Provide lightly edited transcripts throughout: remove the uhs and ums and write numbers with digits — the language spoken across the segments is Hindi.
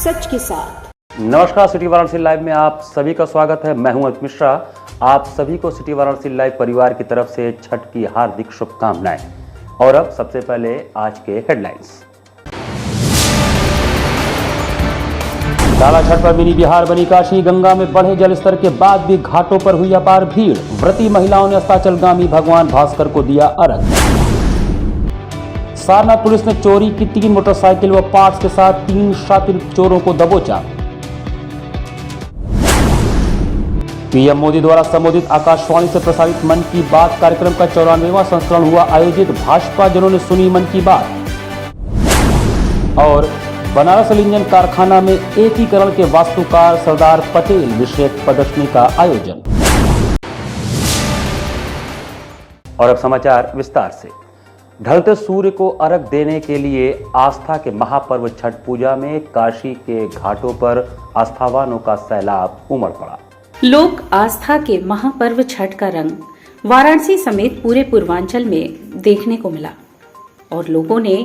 सच के साथ। नमस्कार, सिटी वाराणसी लाइव में आप सभी का स्वागत है। मैं हूं अमित मिश्रा। आप सभी को सिटी वाराणसी लाइव परिवार की तरफ से छठ की हार्दिक शुभकामनाएं। और अब सबसे पहले आज के हेडलाइंस। डाला छठ पर मिनी बिहार बनी काशी। गंगा में बढ़े जलस्तर के बाद भी घाटों पर हुई अपार भीड़। व्रती महिलाओं ने अस्ताचलगामी भगवान भास्कर को दिया अर्घ। सारनाथ पुलिस ने चोरी की 3 मोटरसाइकिल व पार्ट्स के साथ 3 शातिर चोरों को दबोचा। पीएम मोदी द्वारा संबोधित आकाशवाणी से प्रसारित मन की बात कार्यक्रम का 94वां संस्करण हुआ आयोजित। भाजपा जनों ने सुनी मन की बात। और बनारस इंजन कारखाना में एकीकरण के वास्तुकार सरदार पटेल विषयक प्रदर्शनी का आयोजन। और अब समाचार विस्तार से। ढलते सूर्य को अर्घ देने के लिए आस्था के महापर्व छठ पूजा में काशी के घाटों पर आस्थावानों का सैलाब उमड़ पड़ा। लोक आस्था के महापर्व छठ का रंग वाराणसी समेत पूरे पूर्वांचल में देखने को मिला और लोगों ने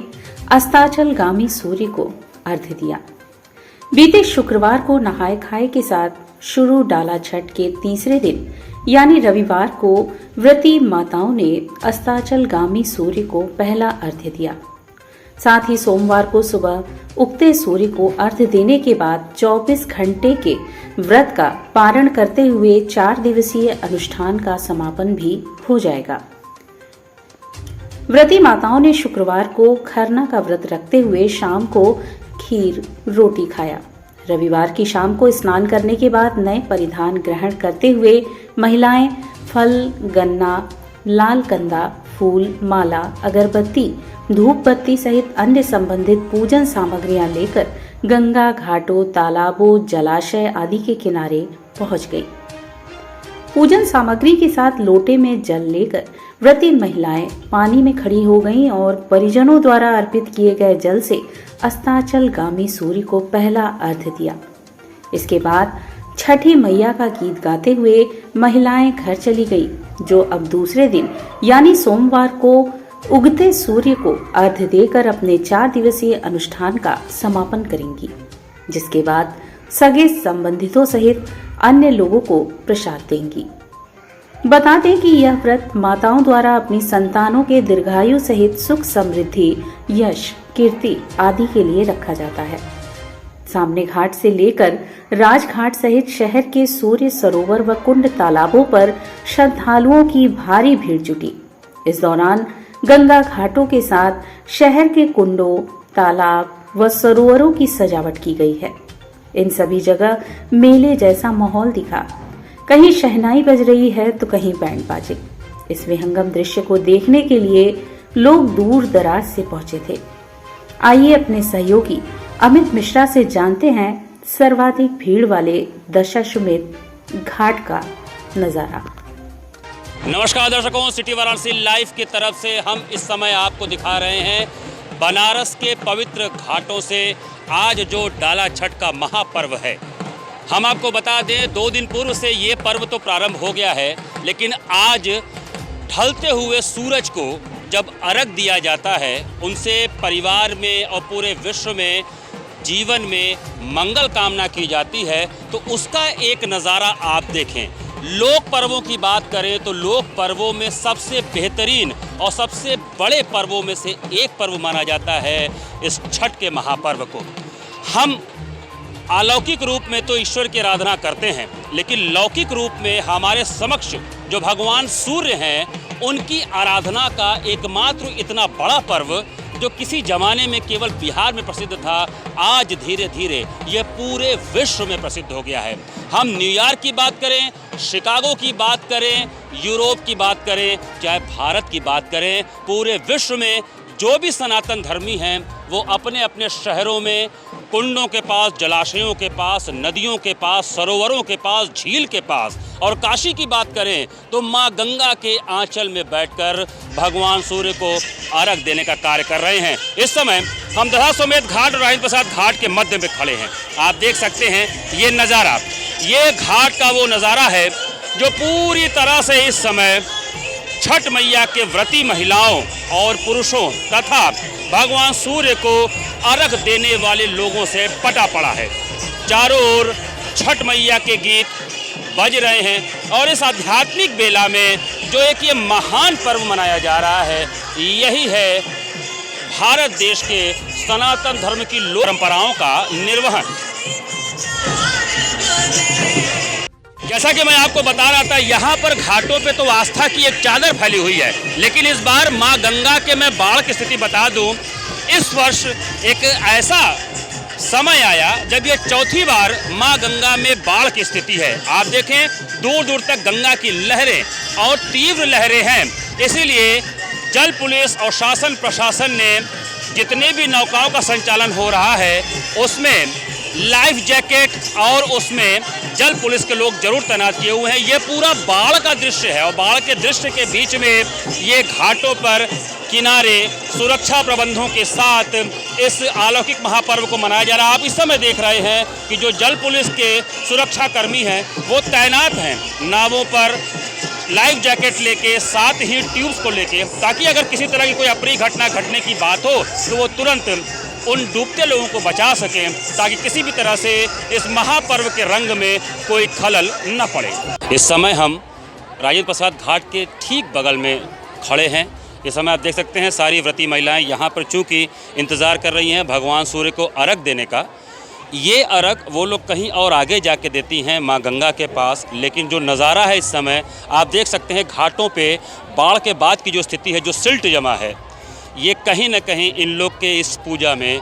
अस्ताचलगामी सूर्य को अर्घ्य दिया। बीते शुक्रवार को नहाय खाए के साथ शुरू डाला छठ के तीसरे दिन यानी रविवार को व्रती माताओं ने अस्ताचलगामी सूर्य को पहला अर्घ्य दिया। साथ ही सोमवार को सुबह उगते सूर्य को अर्घ्य देने के बाद 24 घंटे के व्रत का पारण करते हुए 4 दिवसीय अनुष्ठान का समापन भी हो जाएगा। व्रती माताओं ने शुक्रवार को खरना का व्रत रखते हुए शाम को खीर रोटी खाया। रविवार की शाम को स्नान करने के बाद नए परिधान ग्रहण करते हुए महिलाएं फल, गन्ना, लाल कंदा, फूल, माला, अगरबत्ती, धूप बत्ती सहित अन्य संबंधित पूजन सामग्रियां लेकर गंगा घाटों, तालाबों, जलाशय आदि के किनारे पहुंच गई। पूजन सामग्री के साथ लोटे में जल लेकर व्रती महिलाएं पानी में खड़ी हो गईं और परिजनों द्वारा अर्पित किए गए जल से अस्ताचलगामी सूर्य को पहला अर्घ्य दिया। इसके बाद छठी मैया का गीत गाते हुए महिलाएं घर चली गई, जो अब दूसरे दिन यानी सोमवार को उगते सूर्य को अर्घ्य देकर अपने 4 दिवसीय अनुष्ठान का समापन करेंगी, जिसके बाद सगे संबंधितों सहित अन्य लोगों को प्रसाद देंगी। बता दें कि यह व्रत माताओं द्वारा अपनी संतानों के दीर्घायु सहित सुख समृद्धि, यश, कीर्ति आदि के लिए रखा जाता है। सामने घाट से लेकर राजघाट सहित शहर के सूर्य सरोवर व कुंड तालाबों पर श्रद्धालुओं की भारी भीड़ जुटी। इस दौरान गंगा घाटों के साथ शहर के कुंडों, तालाब व सरोवरों की सजावट की गई है। इन सभी जगह मेले जैसा माहौल दिखा। कहीं शहनाई बज रही है तो कहीं बैंड बाजे। इस विहंगम दृश्य को देखने के लिए लोग दूर दराज से पहुंचे थे। आइए अपने सहयोगी अमित मिश्रा से जानते हैं सर्वाधिक भीड़ वाले दशाश्वमेध घाट का नजारा। नमस्कार दर्शकों, सिटी वाराणसी लाइव की तरफ से हम इस समय आपको दिखा रहे हैं बनारस के पवित्र घाटों से आज जो डाला छठ का महापर्व है। हम आपको बता दें 2 दिन पूर्व से ये पर्व तो प्रारंभ हो गया है, लेकिन आज ढलते हुए सूरज को जब अर्घ दिया जाता है, उनसे परिवार में और पूरे विश्व में जीवन में मंगल कामना की जाती है। तो उसका एक नज़ारा आप देखें। लोक पर्वों की बात करें तो लोक पर्वों में सबसे बेहतरीन और सबसे बड़े पर्वों में से एक पर्व माना जाता है इस छठ के महापर्व को। हम अलौकिक रूप में तो ईश्वर की आराधना करते हैं, लेकिन लौकिक रूप में हमारे समक्ष जो भगवान सूर्य हैं, उनकी आराधना का एकमात्र इतना बड़ा पर्व जो किसी ज़माने में केवल बिहार में प्रसिद्ध था, आज धीरे धीरे यह पूरे विश्व में प्रसिद्ध हो गया है। हम न्यूयॉर्क की बात करें, शिकागो की बात करें, यूरोप की बात करें, चाहे भारत की बात करें, पूरे विश्व में जो भी सनातन धर्मी हैं वो अपने अपने शहरों में कुंडों के पास, जलाशयों के पास, नदियों के पास, सरोवरों के पास, झील के पास, और काशी की बात करें तो माँ गंगा के आंचल में बैठकर भगवान सूर्य को अर्घ देने का कार्य कर रहे हैं। इस समय हम दशाश्वमेध घाट और राजेंद्र प्रसाद घाट के मध्य में खड़े हैं। आप देख सकते हैं ये नज़ारा, ये घाट का वो नज़ारा है जो पूरी तरह से इस समय छठ मैया के व्रती महिलाओं और पुरुषों तथा भगवान सूर्य को अर्घ देने वाले लोगों से पटा पड़ा है। चारों ओर छठ मैया के गीत बज रहे हैं और इस आध्यात्मिक बेला में जो एक ये महान पर्व मनाया जा रहा है, यही है भारत देश के सनातन धर्म की लोक परंपराओं का निर्वहन। जैसा कि मैं आपको बता रहा था, यहाँ पर घाटों पे तो आस्था की एक चादर फैली हुई है, लेकिन इस बार माँ गंगा के मैं बाढ़ की स्थिति बता दूं, इस वर्ष एक ऐसा समय आया जब ये चौथी बार माँ गंगा में बाढ़ की स्थिति है। आप देखें, दूर दूर तक गंगा की लहरें और तीव्र लहरें हैं। इसीलिए जल पुलिस और शासन प्रशासन ने जितने भी नौकाओं का संचालन हो रहा है उसमें लाइफ जैकेट और उसमें जल पुलिस के लोग जरूर तैनात किए हुए हैं। ये पूरा बाढ़ का दृश्य है और बाढ़ के दृश्य के बीच में ये घाटों पर किनारे सुरक्षा प्रबंधों के साथ इस अलौकिक महापर्व को मनाया जा रहा है। आप इस समय देख रहे हैं कि जो जल पुलिस के सुरक्षा कर्मी हैं वो तैनात हैं नावों पर लाइफ जैकेट लेके, साथ ही ट्यूब्स को लेके, ताकि अगर किसी तरह की कोई अप्रिय घटना घटने की बात हो तो वो तुरंत उन डूबते लोगों को बचा सकें, ताकि किसी भी तरह से इस महापर्व के रंग में कोई खलल न पड़े। इस समय हम राजेंद्र प्रसाद घाट के ठीक बगल में खड़े हैं। इस समय आप देख सकते हैं सारी व्रती महिलाएं यहाँ पर चूँकि इंतज़ार कर रही हैं भगवान सूर्य को अर्घ देने का। ये अर्घ वो लोग कहीं और आगे जाके देती हैं माँ गंगा के पास, लेकिन जो नज़ारा है इस समय आप देख सकते हैं घाटों पे बाढ़ के बाद की जो स्थिति है, जो सिल्ट जमा है, ये कहीं न कहीं इन लोग के इस पूजा में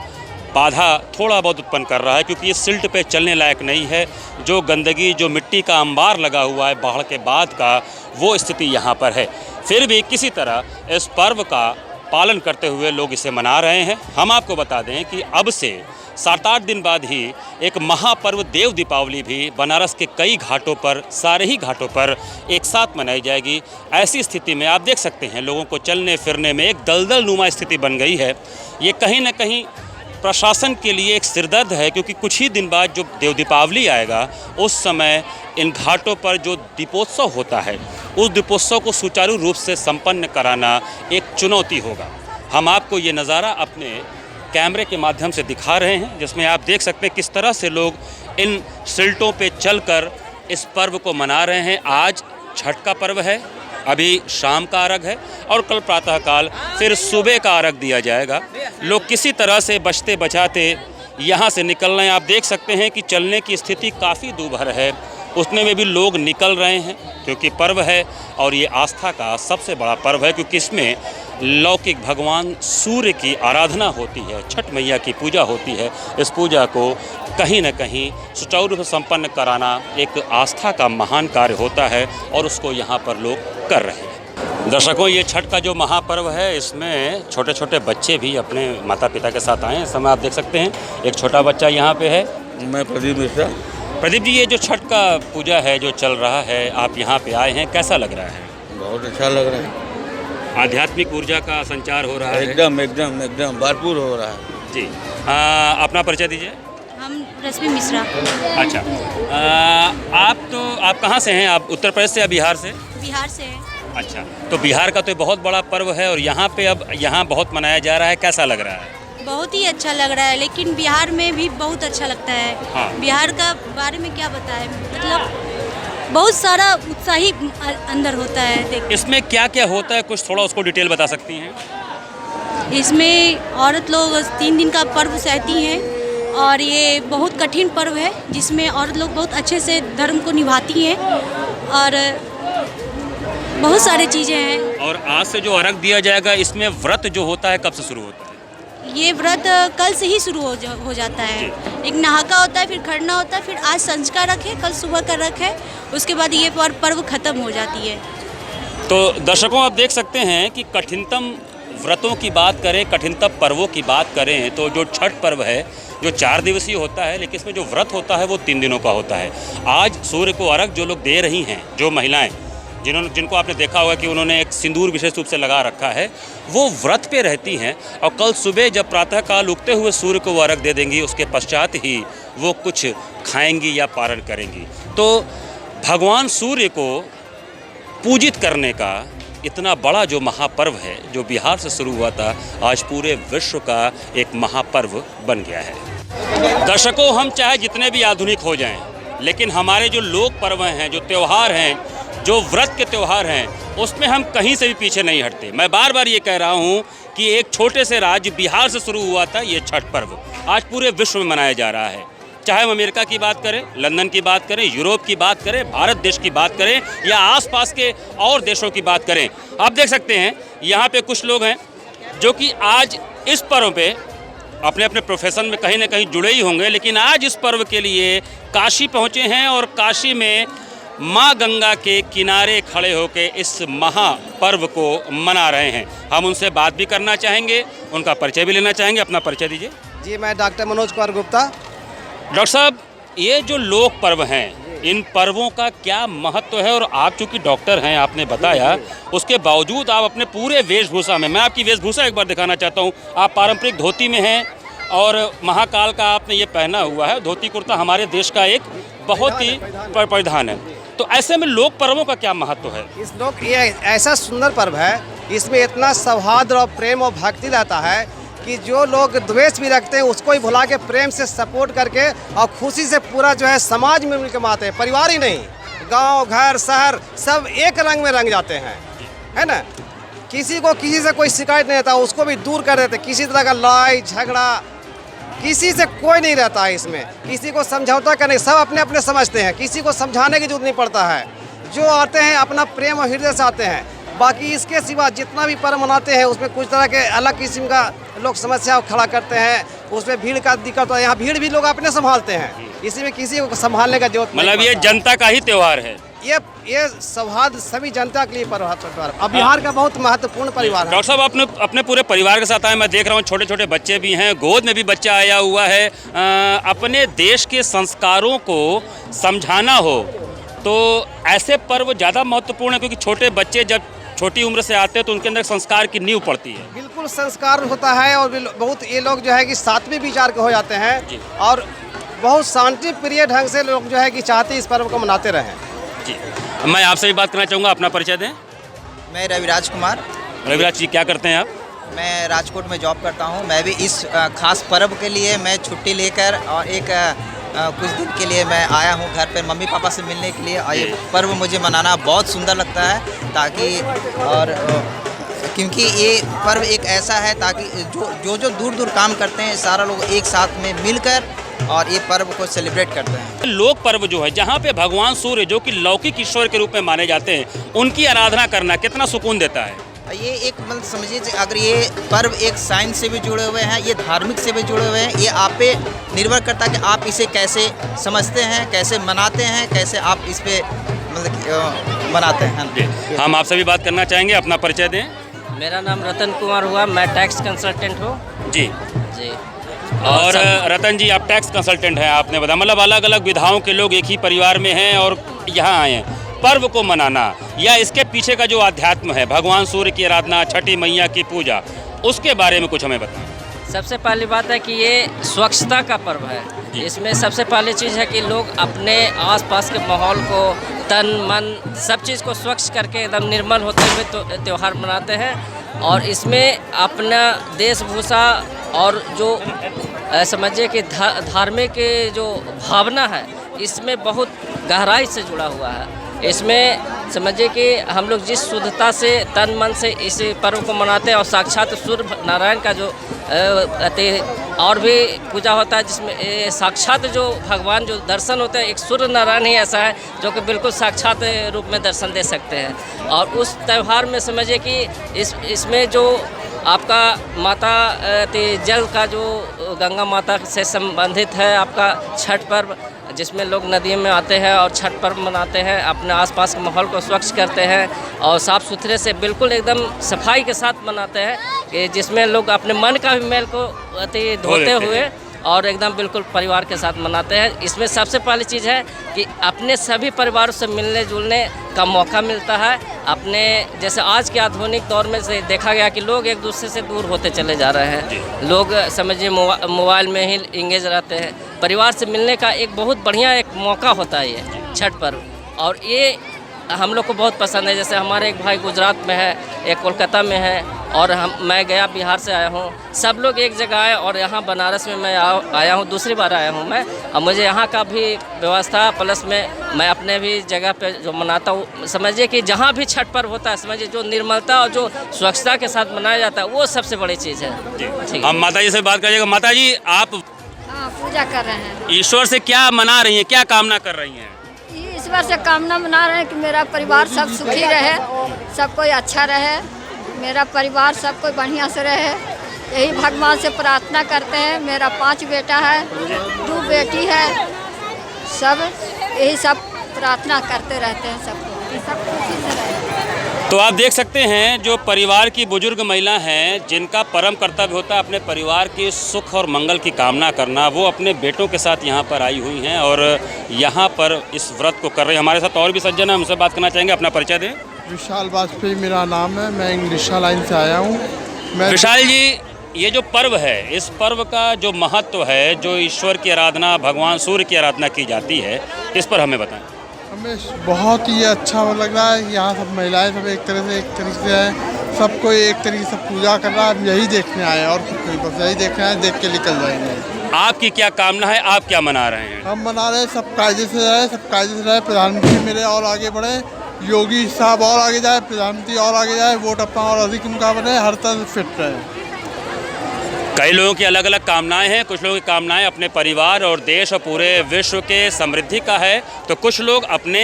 बाधा थोड़ा बहुत उत्पन्न कर रहा है, क्योंकि ये सिल्ट पे चलने लायक नहीं है। जो गंदगी, जो मिट्टी का अंबार लगा हुआ है बाढ़ के बाद का, वो स्थिति यहाँ पर है। फिर भी किसी तरह इस पर्व का पालन करते हुए लोग इसे मना रहे हैं। हम आपको बता दें कि अब से 7-8 दिन बाद ही एक महापर्व देव दीपावली भी बनारस के कई घाटों पर, सारे ही घाटों पर एक साथ मनाई जाएगी। ऐसी स्थिति में आप देख सकते हैं लोगों को चलने फिरने में एक दलदल नुमा स्थिति बन गई है। ये कहीं न कहीं प्रशासन के लिए एक सिरदर्द है, क्योंकि कुछ ही दिन बाद जो देव दीपावली आएगा उस समय इन घाटों पर जो दीपोत्सव होता है, उस दीपोत्सव को सुचारू रूप से संपन्न कराना एक चुनौती होगा। हम आपको ये नज़ारा अपने कैमरे के माध्यम से दिखा रहे हैं, जिसमें आप देख सकते हैं किस तरह से लोग इन सिल्टों पे चलकर इस पर्व को मना रहे हैं। आज छठ का पर्व है, अभी शाम का अर्घ है और कल प्रातःकाल फिर सुबह का अर्घ दिया जाएगा। लोग किसी तरह से बचते बचाते यहाँ से निकल रहे हैं। आप देख सकते हैं कि चलने की स्थिति काफ़ी दूभर है, उतने में भी लोग निकल रहे हैं, क्योंकि पर्व है और ये आस्था का सबसे बड़ा पर्व है, क्योंकि इसमें लौकिक भगवान सूर्य की आराधना होती है, छठ मैया की पूजा होती है। इस पूजा को कहीं न कहीं सुचारू रूप से संपन्न कराना एक आस्था का महान कार्य होता है और उसको यहाँ पर लोग कर रहे हैं। दर्शकों, ये छठ का जो महापर्व है, इसमें छोटे छोटे बच्चे भी अपने माता पिता के साथ आए हैं। इस समय आप देख सकते हैं एक छोटा बच्चा यहाँ पे है। मैं प्रदीप मिश्रा। प्रदीप जी, ये जो छठ का पूजा है जो चल रहा है, आप यहाँ पे आए हैं, कैसा लग रहा है? बहुत अच्छा लग रहा है। आध्यात्मिक ऊर्जा का संचार हो रहा है। एकदम एकदम एकदम भरपूर हो रहा है जी। अपना परिचय दीजिए। हम रश्मि मिश्रा। अच्छा, आप कहाँ से हैं? आप उत्तर प्रदेश से या बिहार से? बिहार से हैं। अच्छा, तो बिहार का तो बहुत बड़ा पर्व है और यहाँ पे अब यहाँ बहुत मनाया जा रहा है, कैसा लग रहा है? बहुत ही अच्छा लग रहा है, लेकिन बिहार में भी बहुत अच्छा लगता है। हाँ। बिहार का बारे में क्या बताएं, मतलब बहुत सारा उत्साही अंदर होता है। देख, इसमें क्या क्या होता है, कुछ थोड़ा उसको डिटेल बता सकती हैं? इसमें औरत लोग 3 दिन का पर्व सहती हैं और ये बहुत कठिन पर्व है, जिसमें औरत लोग बहुत अच्छे से धर्म को निभाती हैं और बहुत सारी चीज़ें हैं। और आज से जो अर्घ दिया जाएगा, इसमें व्रत जो होता है कब से शुरू होता है? ये व्रत कल से ही शुरू हो जाता है। एक नहाका होता है, फिर खरना होता है, फिर आज संज का रख है, कल सुबह का रख है, उसके बाद ये पर्व खत्म हो जाती है। तो दर्शकों, आप देख सकते हैं कि कठिनतम व्रतों की बात करें, कठिनतम पर्वों की बात करें, तो जो छठ पर्व है जो 4 दिवसीय होता है, लेकिन इसमें जो व्रत होता है वो 3 दिनों का होता है। आज सूर्य को अर्घ जो लोग दे रही हैं, जो महिलाएं जिनको आपने देखा होगा कि उन्होंने एक सिंदूर विशेष रूप से लगा रखा है, वो व्रत पे रहती हैं और कल सुबह जब प्रातःकाल उगते हुए सूर्य को वो अर्घ दे देंगी, उसके पश्चात ही वो कुछ खाएंगी या पारण करेंगी। तो भगवान सूर्य को पूजित करने का इतना बड़ा जो महापर्व है जो बिहार से शुरू हुआ था, आज पूरे विश्व का एक महापर्व बन गया है। दर्शकों, हम चाहे जितने भी आधुनिक हो जाएं, लेकिन हमारे जो लोक पर्व हैं, जो त्यौहार हैं, जो व्रत के त्यौहार हैं, उसमें हम कहीं से भी पीछे नहीं हटते। मैं बार बार ये कह रहा हूँ कि एक छोटे से राज्य बिहार से शुरू हुआ था ये छठ पर्व, आज पूरे विश्व में मनाया जा रहा है। चाहे हम अमेरिका की बात करें, लंदन की बात करें, यूरोप की बात करें, भारत देश की बात करें या आसपास के और देशों की बात करें, आप देख सकते हैं यहाँ पे कुछ लोग हैं जो कि आज इस पर्व पे अपने अपने प्रोफेशन में कहीं ना कहीं जुड़े ही होंगे, लेकिन आज इस पर्व के लिए काशी पहुँचे हैं और काशी में माँ गंगा के किनारे खड़े होकर इस महापर्व को मना रहे हैं। हम उनसे बात भी करना चाहेंगे, उनका परिचय भी लेना चाहेंगे। अपना परिचय दीजिए। जी, मैं डॉक्टर मनोज कुमार गुप्ता। डॉक्टर साहब, ये जो लोक पर्व हैं, इन पर्वों का क्या महत्व है? और आप चूँकि डॉक्टर हैं, आपने बताया, उसके बावजूद आप अपने पूरे वेशभूषा में, मैं आपकी वेशभूषा एक बार दिखाना चाहता हूँ। आप पारंपरिक धोती में हैं और महाकाल का आपने ये पहना हुआ है। धोती कुर्ता हमारे देश का एक बहुत ही परिधान है। तो ऐसे में लोक पर्वों का क्या महत्व है? ये ऐसा सुंदर पर्व है, इसमें इतना सौहार्द और प्रेम और भक्ति रहता है कि जो लोग द्वेष भी रखते हैं उसको ही भुला के प्रेम से सपोर्ट करके और खुशी से पूरा जो है समाज में मिलकर मनाते हैं। परिवार ही नहीं, गांव, घर, शहर सब एक रंग में रंग जाते हैं, है ना। किसी को किसी से कोई शिकायत नहीं रहता, उसको भी दूर कर देते। किसी तरह का लड़ाई झगड़ा किसी से कोई नहीं रहता है इसमें। किसी को समझौता करने, सब अपने अपने समझते हैं, किसी को समझाने की जरूरत नहीं पड़ता है। जो आते हैं अपना प्रेम और हृदय से आते हैं। बाकी इसके सिवा जितना भी पर्व मनाते हैं उसमें कुछ तरह के अलग किस्म का लोग समस्या खड़ा करते हैं, उसमें भीड़ का दिक्कत होता है। यहाँ भीड़ भी लोग अपने संभालते हैं, इसी में किसी को संभालने का जरूरत नहीं। मतलब ये जनता का ही त्यौहार है। ये सौहार्द सभी जनता के लिए पर्व है। अब बिहार का बहुत महत्वपूर्ण परिवार है। डॉक्टर साहब, अपने पूरे परिवार के साथ आए, मैं देख रहा हूँ छोटे छोटे बच्चे भी हैं, गोद में भी बच्चा आया हुआ है। अपने देश के संस्कारों को समझाना हो तो ऐसे पर्व ज़्यादा महत्वपूर्ण है, क्योंकि छोटे बच्चे जब छोटी उम्र से आते हैं तो उनके अंदर संस्कार की नींव पड़ती है। बिल्कुल संस्कार होता है और बहुत ये लोग जो है कि सात्विक विचार के हो जाते हैं और बहुत शांति प्रिय ढंग से लोग जो है कि चाहते इस पर्व को मनाते रहें। जी, मैं आपसे भी बात करना चाहूँगा, अपना परिचय दें। मैं रविराज कुमार। रविराज जी, क्या करते हैं आप? मैं राजकोट में जॉब करता हूँ। मैं भी इस खास पर्व के लिए मैं छुट्टी लेकर और एक कुछ दिन के लिए मैं आया हूँ घर पर मम्मी पापा से मिलने के लिए। और ये पर्व मुझे मनाना बहुत सुंदर लगता है, ताकि और क्योंकि ये पर्व एक ऐसा है ताकि जो दूर दूर काम करते हैं सारा लोग एक साथ में मिलकर और ये पर्व को सेलिब्रेट करते हैं। लोक पर्व जो है, जहाँ पे भगवान सूर्य जो कि लौकिक ईश्वर के रूप में माने जाते हैं, उनकी आराधना करना कितना सुकून देता है। ये एक मतलब समझिए, अगर ये पर्व एक साइंस से भी जुड़े हुए हैं, ये धार्मिक से भी जुड़े हुए हैं, ये आप पे निर्भर करता है कि आप इसे कैसे समझते हैं, कैसे मनाते हैं, कैसे आप इस पे मतलब मनाते हैं। हम आपसे भी बात करना चाहेंगे, अपना परिचय दें। मेरा नाम रतन कुमार हुआ, मैं टैक्स कंसल्टेंट हूँ। जी जी। और रतन जी, आप टैक्स कंसल्टेंट हैं, आपने बताया, मतलब अलग अलग विधाओं के लोग एक ही परिवार में हैं और यहाँ आए हैं। पर्व को मनाना या इसके पीछे का जो अध्यात्म है, भगवान सूर्य की आराधना, छठी मैया की पूजा, उसके बारे में कुछ हमें बताएं। सबसे पहली बात है कि ये स्वच्छता का पर्व है। इसमें सबसे पहली चीज़ है कि लोग अपने आसपास के माहौल को, तन मन सब चीज़ को स्वच्छ करके एकदम निर्मल होते हुए तो त्यौहार मनाते हैं। और इसमें अपना वेशभूषा और जो समझिए कि धार्मिक जो भावना है, इसमें बहुत गहराई से जुड़ा हुआ है। इसमें समझिए कि हम लोग जिस शुद्धता से तन मन से इस पर्व को मनाते हैं और साक्षात सूर्य नारायण का जो और भी पूजा होता है, जिसमें साक्षात जो भगवान जो दर्शन होते हैं, एक सूर्य नारायण ही ऐसा है जो कि बिल्कुल साक्षात रूप में दर्शन दे सकते हैं। और उस त्यौहार में समझिए कि इसमें जो आपका माता जल का जो गंगा माता से संबंधित है आपका छठ पर्व, जिसमें लोग नदी में आते हैं और छठ पर्व मनाते हैं, अपने आसपास के माहौल को स्वच्छ करते हैं और साफ़ सुथरे से बिल्कुल एकदम सफाई के साथ मनाते हैं, कि जिसमें लोग अपने मन का भी मैल को धोते हुए और एकदम बिल्कुल परिवार के साथ मनाते हैं। इसमें सबसे पहली चीज़ है कि अपने सभी परिवारों से मिलने जुलने का मौका मिलता है। अपने जैसे आज के आधुनिक दौर में से देखा गया कि लोग एक दूसरे से दूर होते चले जा रहे हैं। लोग समझिए मोबाइल में ही इंगेज रहते हैं। परिवार से मिलने का एक बहुत बढ़िया एक मौका होता है ये छठ पर्व। और ये हम लोग को बहुत पसंद है। जैसे हमारे एक भाई गुजरात में है, एक कोलकाता में है, और मैं गया बिहार से आया हूँ। सब लोग एक जगह आए और यहाँ बनारस में मैं आया हूँ, दूसरी बार आया हूँ मैं। और मुझे यहाँ का भी व्यवस्था प्लस में मैं अपने भी जगह पे जो मनाता हूँ, समझिए कि जहाँ भी छठ पर्व होता है, समझिए जो निर्मलता और जो स्वच्छता के साथ मनाया जाता है वो सबसे बड़ी चीज़ है। ठीक है। हम माता जी से बात करिएगा। माता जी, आप पूजा कर रहे हैं। ईश्वर से क्या मना रही हैं, क्या कामना कर रही हैं? ईश्वर से कामना मना रहे हैं कि मेरा परिवार सब सुखी रहे, सब कोई अच्छा रहे, मेरा परिवार सब कोई बढ़िया से रहे, यही भगवान से प्रार्थना करते हैं। मेरा 5 बेटा है, 2 बेटी है, सब यही सब प्रार्थना करते रहते हैं सबको कि सब खुशी से रहे। तो आप देख सकते हैं जो परिवार की बुजुर्ग महिला हैं, जिनका परम कर्तव्य होता है अपने परिवार के सुख और मंगल की कामना करना, वो अपने बेटों के साथ यहाँ पर आई हुई हैं और यहाँ पर इस व्रत को कर रही हैं। हमारे साथ और भी सज्जन हैं, हमसे बात करना चाहेंगे। अपना परिचय दें। विशाल वाजपेयी मेरा नाम है, मैं इंग्लिशा लाइन से आया हूँ। विशाल जी, ये जो पर्व है, इस पर्व का जो महत्व है, जो ईश्वर की आराधना, भगवान सूर्य की आराधना की जाती है, इस पर हमें बताएं। हमें बहुत ही अच्छा लग रहा है। यहाँ सब महिलाएं सब एक तरीके से हैं, सबको एक तरीके से पूजा कर रहा है। हम यही देखने आए हैं और कुछ नहीं, बस यही देखना है, देख के निकल जाएंगे। आपकी क्या कामना है, आप क्या मना रहे हैं? हम मना रहे हैं सब कायदे से रहे, सब कायदे से रहे। प्रधानमंत्री मेरे और आगे बढ़े, योगी साहब और आगे जाए, प्रधानमंत्री और आगे जाए, वोट अपना और अधिक उनका बने, हर तरह से फिट रहे। कई लोगों की अलग अलग कामनाएं हैं। कुछ लोगों की कामनाएं अपने परिवार और देश और पूरे विश्व के समृद्धि का है, तो कुछ लोग अपने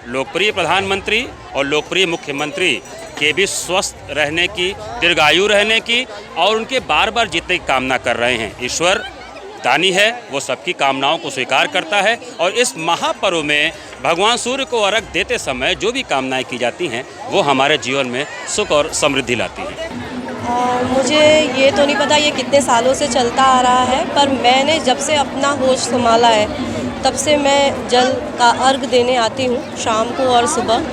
लोकप्रिय प्रधानमंत्री और लोकप्रिय मुख्यमंत्री के भी स्वस्थ रहने की, दीर्घायु रहने की और उनके बार बार जीतने की कामना कर रहे हैं। ईश्वर दानी है, वो सबकी कामनाओं को स्वीकार करता है और इस महापर्व में भगवान सूर्य को अर्घ देते समय जो भी कामनाएं की जाती हैं, वो हमारे जीवन में सुख और समृद्धि लाती हैं। मुझे ये तो नहीं पता ये कितने सालों से चलता आ रहा है, पर मैंने जब से अपना होश संभाला है तब से मैं जल का अर्घ देने आती हूँ, शाम को और सुबह।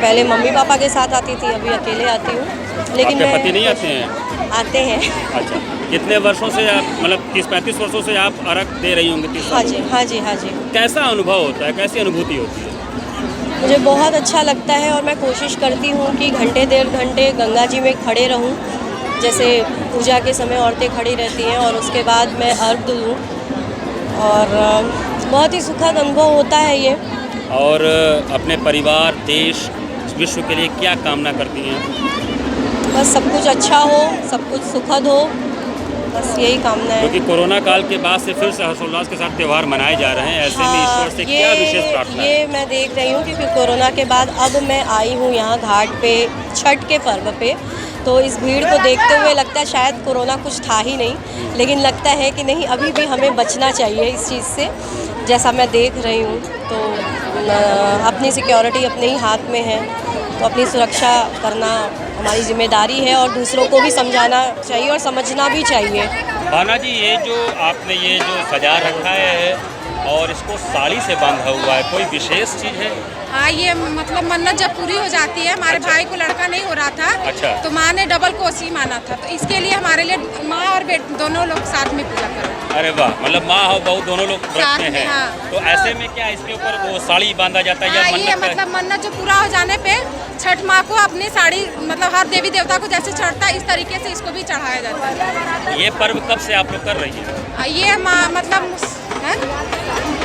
पहले मम्मी पापा के साथ आती थी, अभी अकेले आती हूँ। लेकिन आपके पति नहीं आते हैं? आते हैं। अच्छा, कितने वर्षों से आप, मतलब 30-35 वर्षों से आप अर्घ दे रही होंगी? 30 हाँ जी, हाँ जी, हाँ जी। कैसा अनुभव होता है, कैसी अनुभूति होती है? मुझे बहुत अच्छा लगता है और मैं कोशिश करती हूँ कि घंटे 1.5 घंटे गंगा जी में खड़े रहूँ, जैसे पूजा के समय औरतें खड़ी रहती हैं, और उसके बाद मैं अर्घ दूँ और बहुत ही सुखद अनुभव होता है ये। और अपने परिवार, देश, विश्व के लिए क्या कामना करती हैं? बस सब कुछ अच्छा हो, सब कुछ सुखद हो, बस यही कामना है। क्योंकि कोरोना काल के बाद से फिर से हर्षोल्लास के साथ त्यौहार मनाए जा रहे हैं, ऐसे में ईश्वर से क्या विशेष प्रार्थना है? ये मैं देख रही हूँ क्योंकि कोरोना के बाद अब मैं आई हूँ यहाँ घाट पे छठ के पर्व पे, तो इस भीड़ को देखते हुए लगता है शायद कोरोना कुछ था ही नहीं, लेकिन लगता है कि नहीं, अभी भी हमें बचना चाहिए इस चीज़ से। जैसा मैं देख रही हूँ तो अपनी सिक्योरिटी अपने ही हाथ में है, तो अपनी सुरक्षा करना हमारी जिम्मेदारी है और दूसरों को भी समझाना चाहिए और समझना भी चाहिए। भावना जी, ये जो आपने ये जो सजा रखा है और इसको साड़ी से बांधा हुआ है, कोई विशेष चीज़ है? हाँ, ये मतलब मन्नत जब पूरी हो जाती है, हमारे भाई को लड़का नहीं हो रहा था। अच्छा। तो माँ ने डबल कोसी माना था, तो इसके लिए हमारे लिए माँ और बेटे दोनों लोग साथ में पूजा कर रहे हैं। अरे वाह, मतलब माँ और बहू दोनों लोग व्रत में हैं। हाँ। तो ऐसे में क्या इसके ऊपर वो साड़ी बांधा जाता है या हाँ, ये मतलब मन्नत जो पूरा हो जाने पे छठ माँ को अपनी साड़ी, मतलब हर देवी देवता को जैसे चढ़ता है इस तरीके से इसको भी चढ़ाया जाता है। ये पर्व कब से आप लोग कर रही हैं? ये मतलब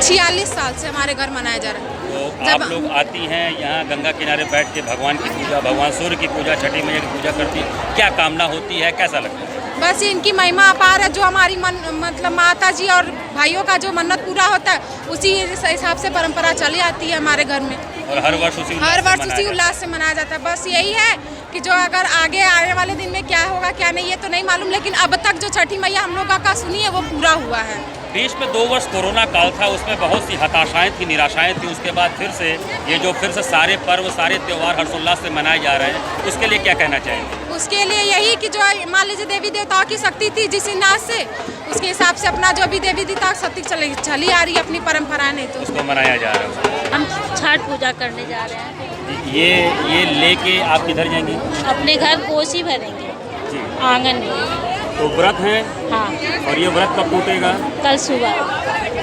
46 साल से हमारे घर मनाया जा रहा है। तो आप लोग आती हैं यहाँ गंगा किनारे बैठ के भगवान की पूजा, भगवान सूर्य की पूजा, छठी मैया की पूजा करती हैं, क्या कामना होती है, कैसा लगता है? बस इनकी महिमा अपार है, जो हमारी मतलब माता जी और भाइयों का जो मन्नत पूरा होता है उसी हिसाब से परंपरा चली आती है हमारे घर में, और हर वर्ष उसी उल्लास से मनाया जाता है। बस यही है कि जो अगर आगे आने वाले दिन में क्या होगा क्या नहीं, ये तो नहीं मालूम, लेकिन अब तक जो छठी मैया हम लोगों का सुनी है वो पूरा हुआ है। बीच में 2 वर्ष कोरोना काल था, उसमें बहुत सी हताशाएं थी, निराशाएं थी। उसके बाद फिर से ये जो फिर से सारे पर्व, सारे त्यौहार हर्षोल्लास से मनाए जा रहे हैं, उसके लिए क्या कहना चाहेंगे? उसके लिए यही कि जो मान लीजिए देवी देवताओं की शक्ति थी जिस अंदाज से, उसके हिसाब से अपना जो भी देवी देवता शक्ति चली आ रही है अपनी परंपरा नहीं, तो उसको मनाया जा रहा है। हम छठ पूजा करने जा रहे हैं। ये लेके आप किधर जाएंगी? अपने घर कोसी भरेंगे जी, आंगन में। तो व्रत है? हाँ। और ये व्रत कब टूटेगा? कल सुबह।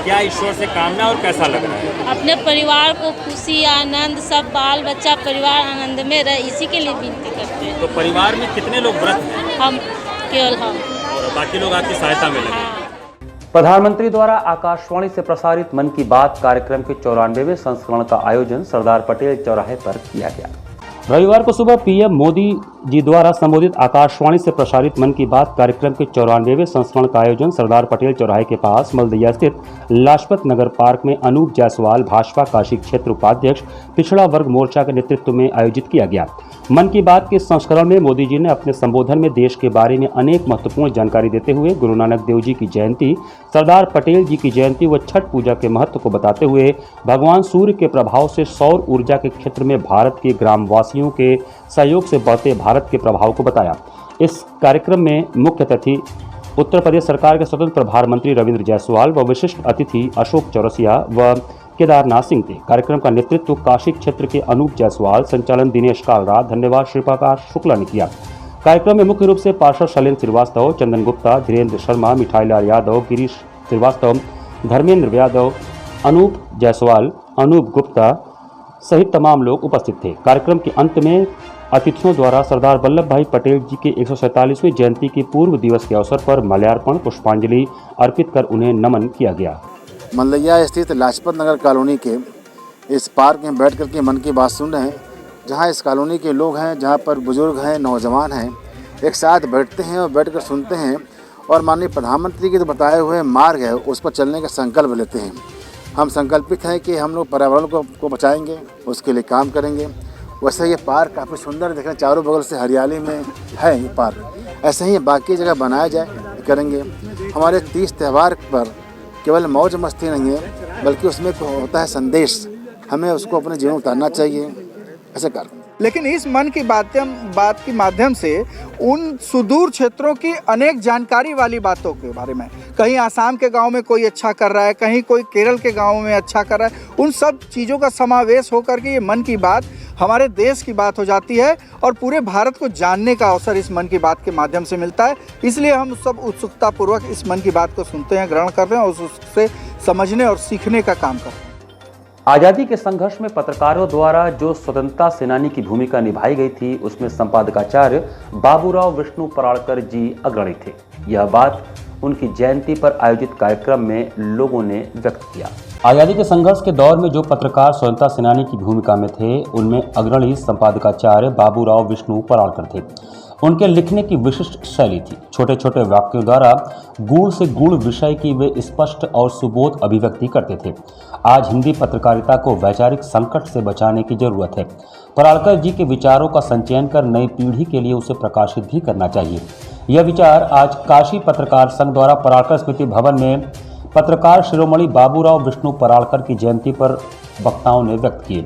क्या ईश्वर से कामना और कैसा लग रहा है? अपने परिवार को खुशी आनंद सब बाल बच्चा परिवार आनंद में रहे, इसी के लिए विनती करते हैं। तो परिवार में कितने लोग व्रत हैं? हम केवल हम और बाकी लोग आपकी सहायता में लगे। प्रधानमंत्री द्वारा आकाशवाणी से प्रसारित मन की बात कार्यक्रम के 94वें संस्करण का आयोजन सरदार पटेल चौराहे पर किया गया। रविवार को सुबह पीएम मोदी जी द्वारा संबोधित आकाशवाणी से प्रसारित मन की बात कार्यक्रम के 94वें संस्करण का आयोजन सरदार पटेल चौराहे के पास मलदैया स्थित लाजपत नगर पार्क में अनूप जायसवाल भाजपा काशी क्षेत्र उपाध्यक्ष पिछड़ा वर्ग मोर्चा के नेतृत्व में आयोजित किया गया। मन की बात के संस्करण में मोदी जी ने अपने संबोधन में देश के बारे में अनेक महत्वपूर्ण जानकारी देते हुए गुरु नानक देव जी की जयंती, सरदार पटेल जी की जयंती व छठ पूजा के महत्व को बताते हुए भगवान सूर्य के प्रभाव से सौर ऊर्जा के क्षेत्र में भारत के ग्रामवासियों के सहयोग से बढ़ते भारत के प्रभाव को बताया। इस कार्यक्रम में मुख्य अतिथि उत्तर प्रदेश सरकार के स्वतंत्र प्रभार मंत्री रविंद्र जायसवाल व विशिष्ट अतिथि अशोक चौरसिया व केदारनाथ सिंह थे। कार्यक्रम का नेतृत्व काशी क्षेत्र के अनूप जायसवाल, संचालन दिनेश कालरा, धन्यवाद श्रीप्रकाश शुक्ला ने किया। कार्यक्रम में मुख्य रूप से पार्षद शैलेंद्र श्रीवास्तव, चंदन गुप्ता, धीरेन्द्र शर्मा, मिठाईलाल यादव, गिरीश श्रीवास्तव, धर्मेंद्र यादव, अनूप जायसवाल, अनूप गुप्ता सहित तमाम लोग उपस्थित थे। कार्यक्रम के अंत में अतिथियों द्वारा सरदार वल्लभ भाई पटेल जी के 147वें जयंती के पूर्व दिवस के अवसर पर माल्यार्पण पुष्पांजलि अर्पित कर उन्हें नमन किया गया। मलदैया स्थित लाजपत नगर कॉलोनी के इस पार्क में बैठ करके मन की बात सुन रहे हैं, जहां इस कॉलोनी के लोग हैं, जहां पर बुजुर्ग हैं, नौजवान हैं, एक साथ बैठते हैं और बैठकर सुनते हैं और माननीय प्रधानमंत्री के जो बताए हुए मार्ग है उस पर चलने का संकल्प लेते हैं। हम संकल्पित हैं कि हम लोग पर्यावरण को बचाएंगे, उसके लिए काम करेंगे। वैसे ये पार्क काफ़ी सुंदर दिख रहा है, चारों बगल से हरियाली में है ये पार्क। ऐसे ही बाकी जगह बनाया जाए करेंगे। हमारे 30 त्यौहार पर केवल मौज मस्ती नहीं है, बल्कि उसमें होता है संदेश, हमें उसको अपने जीवन में उतारना चाहिए। ऐसे कर लेकिन इस मन की बात के माध्यम से उन सुदूर क्षेत्रों की अनेक जानकारी वाली बातों के बारे में, कहीं आसाम के गांव में कोई अच्छा कर रहा है, कहीं कोई केरल के गांव में अच्छा कर रहा है, उन सब चीज़ों का समावेश होकर के ये मन की बात हमारे देश की बात हो जाती है और पूरे भारत को जानने का अवसर इस मन की बात के माध्यम से मिलता है। इसलिए हम सब उत्सुकतापूर्वक इस मन की बात को सुनते हैं, ग्रहण करते हैं और उससे समझने और सीखने का काम करते हैं। आज़ादी के संघर्ष में पत्रकारों द्वारा जो स्वतंत्रता सेनानी की भूमिका निभाई गई थी, उसमें संपादकाचार्य बाबूराव विष्णु पराड़कर जी अग्रणी थे। यह बात उनकी जयंती पर आयोजित कार्यक्रम में लोगों ने व्यक्त किया। आज़ादी के संघर्ष के दौर में जो पत्रकार स्वतंत्रता सेनानी की भूमिका में थे, उनमें अग्रणी संपादकाचार्य बाबूराव विष्णु पराड़कर थे। उनके लिखने की विशिष्ट शैली थी। छोटे छोटे वाक्यों द्वारा गूढ़ से गूढ़ विषय की वे स्पष्ट और सुबोध अभिव्यक्ति करते थे। आज हिंदी पत्रकारिता को वैचारिक संकट से बचाने की जरूरत है। पराड़कर जी के विचारों का संचयन कर नई पीढ़ी के लिए उसे प्रकाशित भी करना चाहिए। यह विचार आज काशी पत्रकार संघ द्वारा पराड़कर स्मृति भवन में पत्रकार शिरोमणि बाबूराव विष्णु पराड़कर की जयंती पर वक्ताओं ने व्यक्त किए।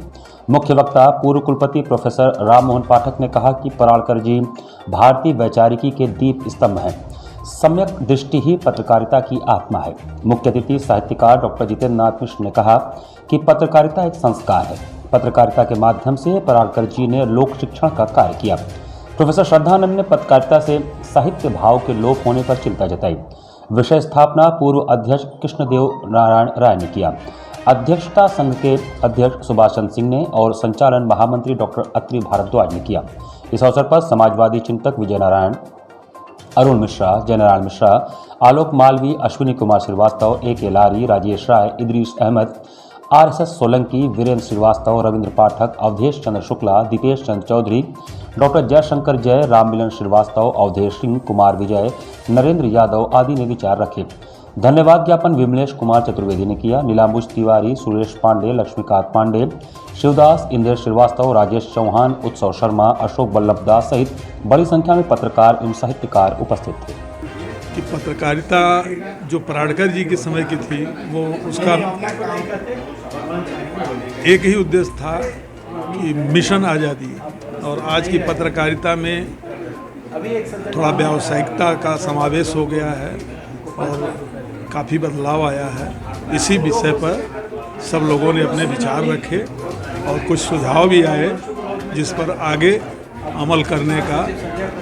मुख्य वक्ता पूर्व कुलपति प्रोफेसर राम मोहन पाठक ने कहा कि पराड़कर जी भारतीय वैचारिकी के दीप स्तंभ हैं। सम्यक दृष्टि ही पत्रकारिता की आत्मा है। मुख्य अतिथि साहित्यकार डॉक्टर जितेंद्र नाथ मिश्र ने कहा कि पत्रकारिता एक संस्कार है। पत्रकारिता के माध्यम से पराड़कर जी ने लोक शिक्षण का कार्य किया। प्रोफेसर श्रद्धानंद ने पत्रकारिता से साहित्य भाव के लोप होने पर चिंता जताई। विषय स्थापना पूर्व अध्यक्ष कृष्णदेव नारायण राय ने किया। अध्यक्षता संघ के अध्यक्ष सुभाष चंद्र सिंह ने और संचालन महामंत्री डॉक्टर अत्रि भारद्वाज ने किया। इस अवसर पर समाजवादी चिंतक विजय नारायण, अरुण मिश्रा, जयनारायण मिश्रा, आलोक मालवी, अश्विनी कुमार श्रीवास्तव, A.K. लारी, राजेश राय, इदरीस अहमद, RSS सोलंकी, वीरेंद्र श्रीवास्तव, रविंद्र पाठक, अवधेश चंद्र शुक्ला, दीपेश चंद्र चौधरी, डॉक्टर जयशंकर जय, राममिलन श्रीवास्तव, अवधेश सिंह, कुमार विजय, नरेंद्र यादव आदि ने विचार रखे। धन्यवाद ज्ञापन विमलेश कुमार चतुर्वेदी ने किया। नीलांबुज तिवारी, सुरेश पांडे, लक्ष्मीकांत पांडे, शिवदास, इंद्र श्रीवास्तव, राजेश चौहान, उत्सव शर्मा, अशोक वल्लभ दास सहित बड़ी संख्या में पत्रकार एवं साहित्यकार उपस्थित थे। कि पत्रकारिता जो पराड़कर जी के समय की थी, वो उसका एक ही उद्देश्य था कि मिशन आज़ादी, और आज की पत्रकारिता में थोड़ा व्यावसायिकता का समावेश हो गया है और काफ़ी बदलाव आया है। इसी विषय पर सब लोगों ने अपने विचार रखे और कुछ सुझाव भी आए, जिस पर आगे अमल करने का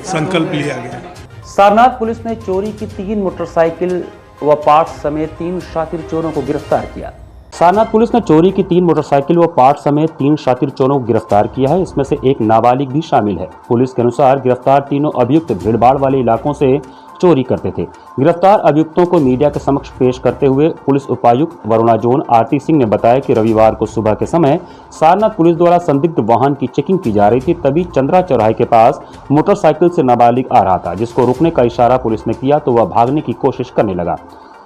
संकल्प लिया गया। सारनाथ पुलिस ने चोरी की 3 मोटरसाइकिल व पार्ट्स समेत 3 शातिर चोरों को गिरफ्तार किया। सारनाथ पुलिस ने चोरी की 3 मोटरसाइकिल व पार्ट्स समेत 3 शातिर चोरों को गिरफ्तार किया है। इसमें से एक नाबालिग भी शामिल है। पुलिस के अनुसार गिरफ्तार तीनों अभियुक्त भीड़भाड़ वाले इलाकों से चोरी करते थे। गिरफ्तार अभियुक्तों को मीडिया के समक्ष पेश करते हुए पुलिस उपायुक्त वरुणा जोन आरती सिंह ने बताया कि रविवार को सुबह के समय सारनाथ पुलिस द्वारा संदिग्ध वाहन की चेकिंग की जा रही थी। तभी चंद्रा चौराहे के पास मोटरसाइकिल से नाबालिग आ रहा था, जिसको रोकने का इशारा पुलिस ने किया तो वह भागने की कोशिश करने लगा।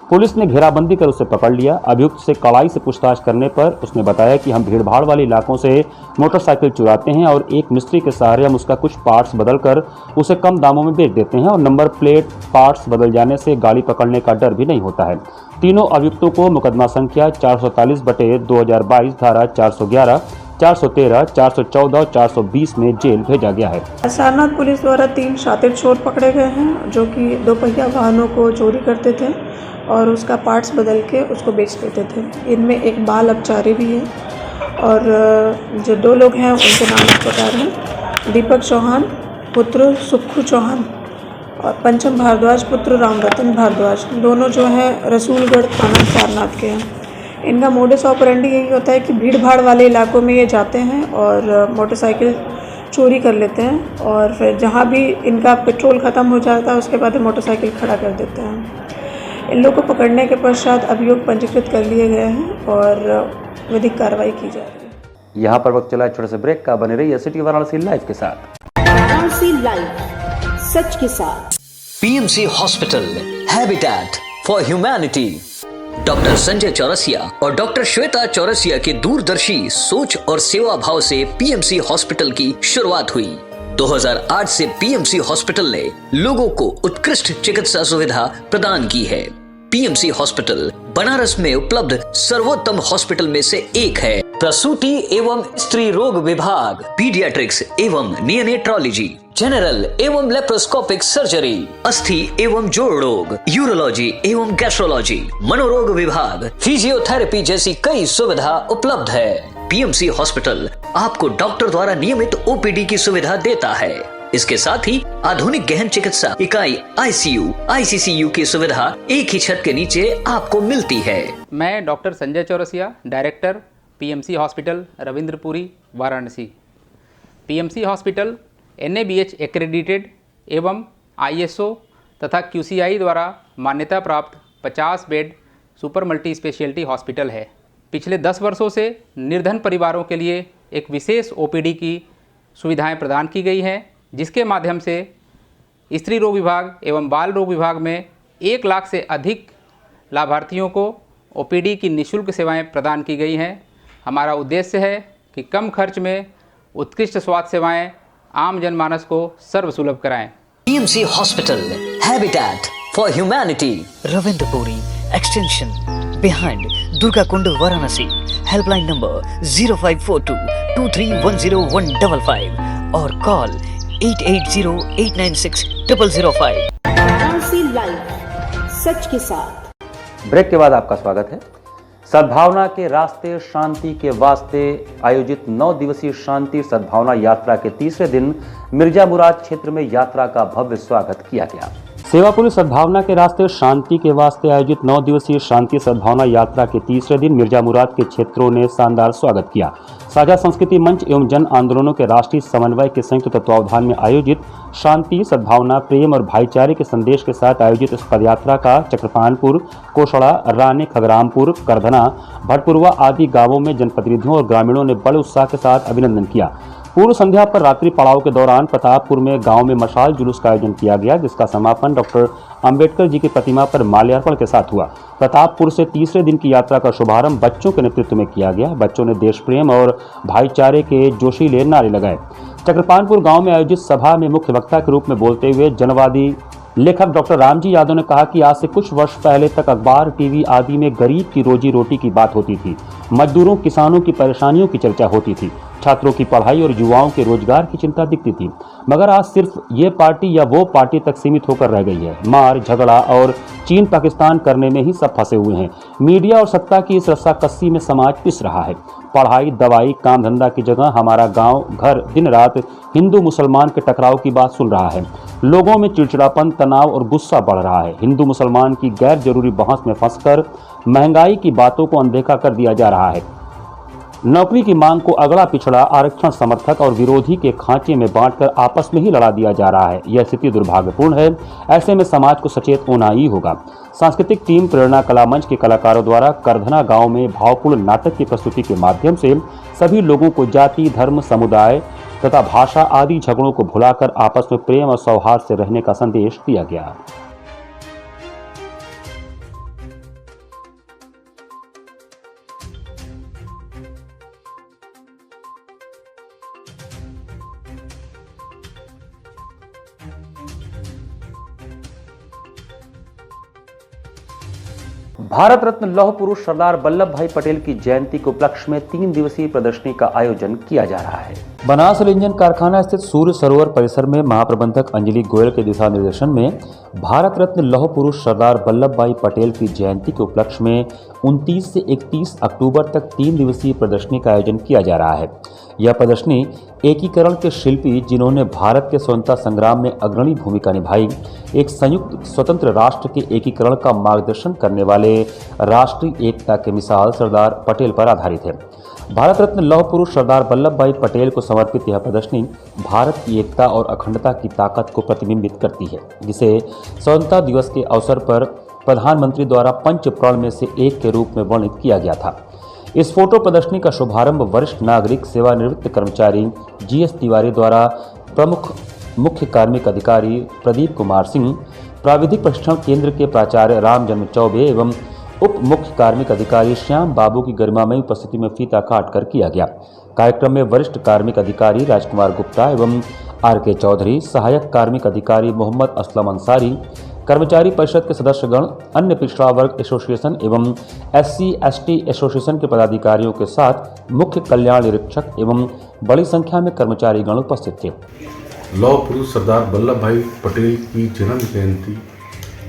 पुलिस ने घेराबंदी कर उसे पकड़ लिया। अभियुक्त से कड़ाई से पूछताछ करने पर उसने बताया कि हम भीड़भाड़ वाले इलाकों से मोटरसाइकिल चुराते हैं और एक मिस्त्री के सहारे हम उसका कुछ पार्ट्स बदलकर उसे कम दामों में बेच देते हैं और नंबर प्लेट पार्ट्स बदल जाने से गाड़ी पकड़ने का डर भी नहीं होता है। तीनों अभियुक्तों को मुकदमा संख्या 447/2022 धारा 411, 413, 414 और 420 में जेल भेजा गया है। सारनाथ पुलिस द्वारा 3 शातिर चोर पकड़े गए हैं जो कि 2 पहिया वाहनों को चोरी करते थे और उसका पार्ट्स बदल के उसको बेच देते थे। इनमें एक बाल अपचारी भी है और जो 2 लोग हैं उनके नाम इस प्रकार हैं: दीपक चौहान पुत्र सुक्खू चौहान और पंचम भारद्वाज पुत्र रामरतन भारद्वाज। दोनों जो हैं रसूलगढ़ थाना सारनाथ के हैं। इनका मोडस ऑपरेंडी यही होता है कि भीड़ भाड़ वाले इलाकों में ये जाते हैं और मोटरसाइकिल चोरी कर लेते हैं और फिर जहाँ भी इनका पेट्रोल ख़त्म हो जाता है उसके बाद मोटरसाइकिल खड़ा कर देते हैं। इन लोगों को पकड़ने के पश्चात अभियोग पंजीकृत कर लिए गए हैं और विधिक कार्रवाई की जा रही है। यहाँ पर वक्त चला छोटे से ब्रेक का। बने रहिए सिटी वाराणसी लाइव के साथ। वाराणसी लाइव, सच के साथ। PMC hospital, habitat for humanity. Doctor Sanjay Chaurasia और डॉक्टर श्वेता चौरसिया के दूरदर्शी सोच और सेवा भाव से पीएमसी हॉस्पिटल की शुरुआत हुई। 2008 से पीएमसी हॉस्पिटल ने लोगों को उत्कृष्ट चिकित्सा सुविधा प्रदान की है। पीएमसी हॉस्पिटल बनारस में उपलब्ध सर्वोत्तम हॉस्पिटल में से एक है। प्रसूति एवं स्त्री रोग विभाग, पीडियाट्रिक्स एवं नियोनेट्रोलॉजी, जनरल एवं लेप्रोस्कोपिक सर्जरी, अस्थि एवं जोड़ रोग, यूरोलॉजी एवं गैस्ट्रोलॉजी, मनोरोग विभाग, फिजियोथेरेपी जैसी कई सुविधा उपलब्ध है। पीएमसी हॉस्पिटल आपको डॉक्टर द्वारा नियमित ओपीडी की सुविधा देता है। इसके साथ ही आधुनिक गहन चिकित्सा इकाई आईसीयू, आईसीसीयू की सुविधा एक ही छत के नीचे आपको मिलती है। मैं doctor Sanjay Chaurasia, director PMC hospital Ravindrapuri, Varanasi. PMC hospital NABH accredited एवं ISO तथा QCI द्वारा मान्यता प्राप्त 50 bed super multi speciality hospital है। पिछले 10 वर्षों से निर्धन परिवारों के लिए एक विशेष OPD की सुविधाएं प्रदान की गई हैं, जिसके माध्यम से स्त्री रोग विभाग एवं बाल रोग विभाग में 1 लाख से अधिक लाभार्थियों को OPD की निःशुल्क सेवाएं प्रदान की गई हैं। हमारा उद्देश्य है कि कम खर्च में उत्कृष्ट स्वास्थ्य सेवाएं आम जनमानस को सर्वसुलभ कराएं। PMC hospital, habitat for humanity, Ravindrapuri extension behind Durga Kund, Varanasi. Helpline number 0542231015 और कॉल 8808960005। वाराणसी लाइव, सच के साथ। ब्रेक के बाद आपका स्वागत है। सद्भावना के रास्ते शांति के वास्ते आयोजित 9 दिवसीय शांति सद्भावना यात्रा के तीसरे दिन मिर्जा मुराद क्षेत्र में यात्रा का भव्य स्वागत किया गया। सेवा पुलिस सद्भावना के रास्ते शांति के वास्ते आयोजित 9 दिवसीय शांति सद्भावना यात्रा के तीसरे दिन मिर्जा मुराद के क्षेत्रों ने शानदार स्वागत किया। साझा संस्कृति मंच एवं जन आंदोलनों के राष्ट्रीय समन्वय के संयुक्त तत्वावधान में आयोजित शांति, सद्भावना, प्रेम और भाईचारे के संदेश के साथ आयोजित इस पदयात्रा का चक्रपानपुर, कोसड़ा, रानी, खगरामपुर, करधना, भटपुरवा आदि गांवों में जनप्रतिनिधियों और ग्रामीणों ने बड़े उत्साह के साथ अभिनंदन किया। पूर्व संध्या पर रात्रि पड़ाव के दौरान प्रतापपुर में गांव में मशाल जुलूस का आयोजन किया गया, जिसका समापन डॉक्टर अंबेडकर जी की प्रतिमा पर माल्यार्पण के साथ हुआ। प्रतापपुर से तीसरे दिन की यात्रा का शुभारंभ बच्चों के नेतृत्व में किया गया। बच्चों ने देश प्रेम और भाईचारे के जोशीले नारे लगाए। चक्रपानपुर गांव में आयोजित सभा में मुख्य वक्ता के रूप में बोलते हुए जनवादी लेखक डॉक्टर रामजी यादव ने कहा कि आज से कुछ वर्ष पहले तक अखबार, टीवी आदि में गरीब की रोजी रोटी की बात होती थी, मजदूरों, किसानों की परेशानियों की चर्चा होती थी, छात्रों की पढ़ाई और युवाओं के रोजगार की चिंता दिखती थी। मगर आज सिर्फ ये पार्टी या वो पार्टी तक सीमित होकर रह गई है। मार, झगड़ा और चीन पाकिस्तान करने में ही सब फंसे हुए हैं। मीडिया और सत्ता की इस रस्साकस्सी में समाज पिस रहा है। पढ़ाई, दवाई, काम धंधा की जगह हमारा गांव घर दिन रात हिंदू मुसलमान के टकराव की बात सुन रहा है। लोगों में चिड़चिड़ापन, तनाव और गुस्सा बढ़ रहा है। हिंदू मुसलमान की गैर जरूरी बहस में फंसकर महंगाई की बातों को अनदेखा कर दिया जा रहा है। नौकरी की मांग को अगड़ा पिछड़ा, आरक्षण समर्थक और विरोधी के खांचे में बांटकर आपस में ही लड़ा दिया जा रहा है। यह स्थिति दुर्भाग्यपूर्ण है। ऐसे में समाज को सचेत होना ही होगा। सांस्कृतिक टीम प्रेरणा कला मंच के कलाकारों द्वारा करधना गांव में भावपूर्ण नाटक की प्रस्तुति के माध्यम से सभी लोगों को जाति, धर्म, समुदाय तथा भाषा आदि झगड़ों को भुलाकर आपस में प्रेम और सौहार्द से रहने का संदेश दिया गया। भारत रत्न लौह पुरुष सरदार वल्लभ भाई पटेल की जयंती के उपलक्ष्य में 3 दिवसीय प्रदर्शनी का आयोजन किया जा रहा है। बनास इंजन कारखाना स्थित सूर्य सरोवर परिसर में महाप्रबंधक अंजलि गोयल के दिशा निर्देशन में भारत रत्न लौह पुरुष सरदार वल्लभ भाई पटेल की जयंती के उपलक्ष्य में 29 से 31 अक्टूबर तक 3 दिवसीय प्रदर्शनी का आयोजन किया जा रहा है। यह प्रदर्शनी एकीकरण के शिल्पी जिन्होंने भारत के स्वतंत्रता संग्राम में अग्रणी भूमिका निभाई, एक संयुक्त स्वतंत्र राष्ट्र के एकीकरण का मार्गदर्शन करने वाले राष्ट्रीय एकता के मिसाल सरदार पटेल पर आधारित है। भारत रत्न लौह पुरुष सरदार वल्लभ भाई पटेल को समर्पित यह प्रदर्शनी भारत की एकता और अखंडता की ताकत को प्रतिबिंबित करती है, जिसे स्वतंत्रता दिवस के अवसर पर प्रधानमंत्री द्वारा पंच प्रण में से एक के रूप में वर्णित किया गया था। इस फोटो प्रदर्शनी का शुभारंभ वरिष्ठ नागरिक सेवानिवृत्त कर्मचारी जीएस तिवारी द्वारा प्रमुख मुख्य कार्मिक अधिकारी प्रदीप कुमार सिंह, प्राविधिक प्रशिक्षण केंद्र के प्राचार्य राम जन्म चौबे एवं उप मुख्य कार्मिक अधिकारी श्याम बाबू की गरिमामयी उपस्थिति में फीता काट कर किया गया। कार्यक्रम में वरिष्ठ कार्मिक अधिकारी राजकुमार गुप्ता एवं आर.के. चौधरी, सहायक कार्मिक अधिकारी मोहम्मद असलम अंसारी, कर्मचारी परिषद के सदस्यगण, अन्य पिछड़ा वर्ग एसोसिएशन एवं SC/ST एसोसिएशन के पदाधिकारियों के साथ मुख्य कल्याण निरीक्षक एवं बड़ी संख्या में कर्मचारीगण उपस्थित थे। लौह पुरुष सरदार वल्लभ भाई पटेल की जन्म जयंती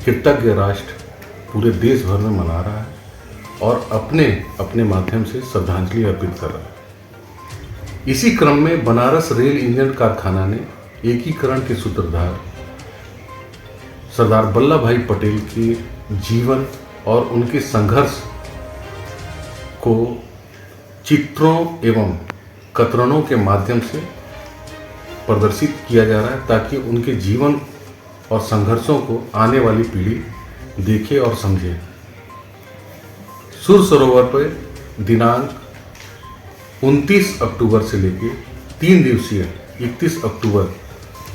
कृतज्ञ राष्ट्र पूरे देश भर में मना रहा है और अपने अपने माध्यम से श्रद्धांजलि अर्पित कर रहा है। इसी क्रम में बनारस रेल इंजन कारखाना ने एकीकरण के सूत्रधार सरदार वल्लभ भाई पटेल के जीवन और उनके संघर्ष को चित्रों एवं कतरनों के माध्यम से प्रदर्शित किया जा रहा है, ताकि उनके जीवन और संघर्षों को आने वाली पीढ़ी देखे और समझे। सूर्य सरोवर पर दिनांक 29 अक्टूबर से लेकर 3 दिवसीय 31 अक्टूबर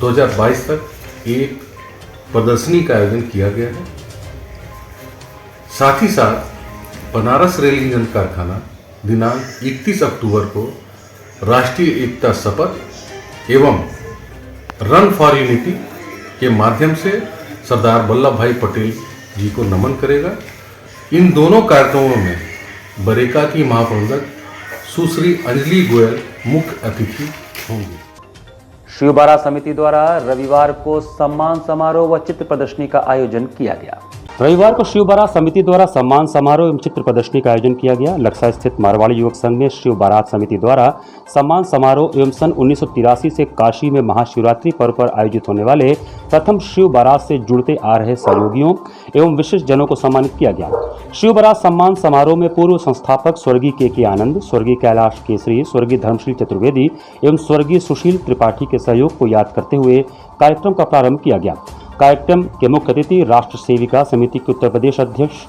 2022 तक एक प्रदर्शनी का आयोजन किया गया है। साथ ही साथ बनारस रेल इंजन कारखाना दिनांक 31 अक्टूबर को राष्ट्रीय एकता शपथ एवं रन फॉर यूनिटी के माध्यम से सरदार वल्लभ भाई पटेल जी को नमन करेगा। इन दोनों कार्यक्रमों में बरेका की महाप्रबंधक सुश्री अंजलि गोयल मुख्य अतिथि होंगी। शिव बारात समिति द्वारा रविवार को सम्मान समारोह व चित्र प्रदर्शनी का आयोजन किया गया। रविवार को शिव बारात समिति द्वारा सम्मान समारोह एवं चित्र प्रदर्शनी का आयोजन किया गया। लक्सा स्थित मारवाड़ी युवक संघ में शिव बारात समिति द्वारा सम्मान समारोह एवं सन 1983 से काशी में महाशिवरात्रि पर्व पर आयोजित होने वाले प्रथम शिव बारात से जुड़ते आ रहे सहयोगियों एवं विशिष्ट जनों को सम्मानित किया गया। शिव बारात सम्मान समारोह में पूर्व संस्थापक स्वर्गीय के आनंद, स्वर्गीय कैलाश केसरी, स्वर्गीय धर्मशील चतुर्वेदी एवं स्वर्गीय सुशील त्रिपाठी के सहयोग को याद करते हुए कार्यक्रम का प्रारंभ किया गया। कार्यक्रम के मुख्य अतिथि राष्ट्र सेविका समिति के उत्तर प्रदेश अध्यक्ष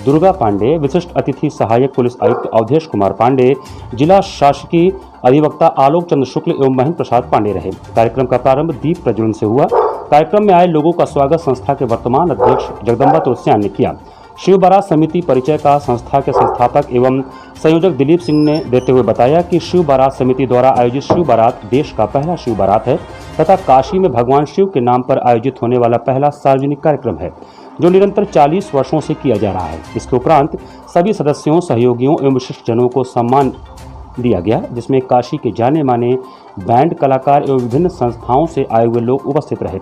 दुर्गा पांडे, विशिष्ट अतिथि सहायक पुलिस आयुक्त अवधेश कुमार पांडे, जिला शासकीय अधिवक्ता आलोक चंद्र शुक्ल एवं महेंद्र प्रसाद पांडे रहे। कार्यक्रम का प्रारंभ दीप प्रज्वलन से हुआ। कार्यक्रम में आए लोगों का स्वागत संस्था के वर्तमान अध्यक्ष जगदम्बा तुलसियान ने किया। शिव बारात समिति परिचय का संस्था के संस्थापक एवं संयोजक दिलीप सिंह ने देते हुए बताया कि शिव बारात समिति द्वारा आयोजित शिव बारात देश का पहला शिव बारात है तथा काशी में भगवान शिव के नाम पर आयोजित होने वाला पहला सार्वजनिक कार्यक्रम है, जो निरंतर 40 वर्षों से किया जा रहा है। इसके उपरांत सभी सदस्यों, सहयोगियों एवं विशिष्ट जनों को सम्मान दिया गया, जिसमें काशी के जाने माने बैंड कलाकार एवं विभिन्न संस्थाओं से आए हुए लोग उपस्थित रहे।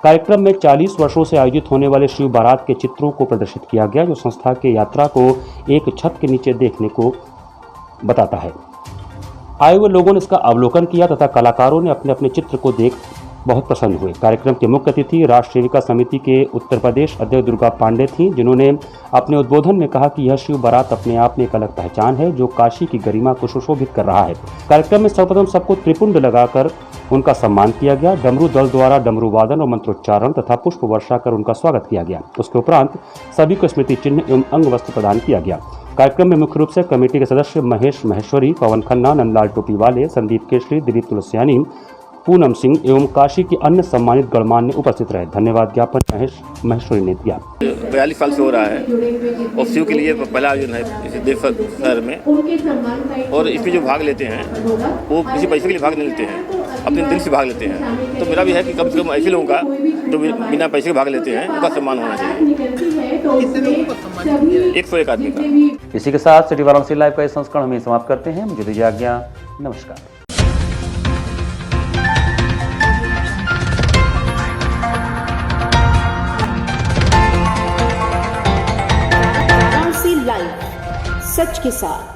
कार्यक्रम में 40 वर्षों से आयोजित होने वाले शिव बारात के चित्रों को प्रदर्शित किया गया, जो संस्था के यात्रा को एक छत के नीचे देखने को बताता है। आए हुए लोगों ने इसका अवलोकन किया तथा कलाकारों ने अपने अपने चित्र को देख बहुत प्रसन्न हुए। कार्यक्रम के मुख्य अतिथि राष्ट्र सेविका समिति के उत्तर प्रदेश अध्यक्ष दुर्गा पांडे थीं, जिन्होंने अपने उद्बोधन में कहा कि यह शिव बारात अपने आप में एक अलग पहचान है जो काशी की गरिमा को सुशोभित कर रहा है। कार्यक्रम में सर्वप्रथम सबको त्रिपुंड लगाकर उनका सम्मान किया गया। डमरू दल द्वारा डमरू वादन और मंत्रोच्चारण तथा पुष्प वर्षा कर उनका स्वागत किया गया। उसके उपरांत सभी को स्मृति चिन्ह एवं अंग वस्त्र प्रदान किया गया। कार्यक्रम में मुख्य रूप से कमेटी के सदस्य महेश महेश्वरी, पवन खन्ना, नंदलाल टोपीवाले, संदीप केसरी, दिलीप तुलसियानी, पूनम सिंह एवं काशी के अन्य सम्मानित गणमान्य उपस्थित रहे। धन्यवाद ज्ञापन महेश महेश्वरी ने दिया। 42 साल से हो रहा है और शिव के लिए पहला आयोजन है इस देश शहर में, और इसमें जो भाग लेते हैं वो किसी पैसे के लिए भाग नहीं लेते हैं, अपने दिल से भाग लेते हैं। तो मेरा भी है कि कम से कम ऐसे लोगों का जो बिना पैसे के भाग लेते हैं उनका सम्मान होना चाहिए। 101 आदमी का। इसी के साथ सिटी वाराणसी लाइव का ये संस्करण हम समाप्त करते हैं। मुझे दीजिए आज्ञा। नमस्कार। लाइव सच के साथ।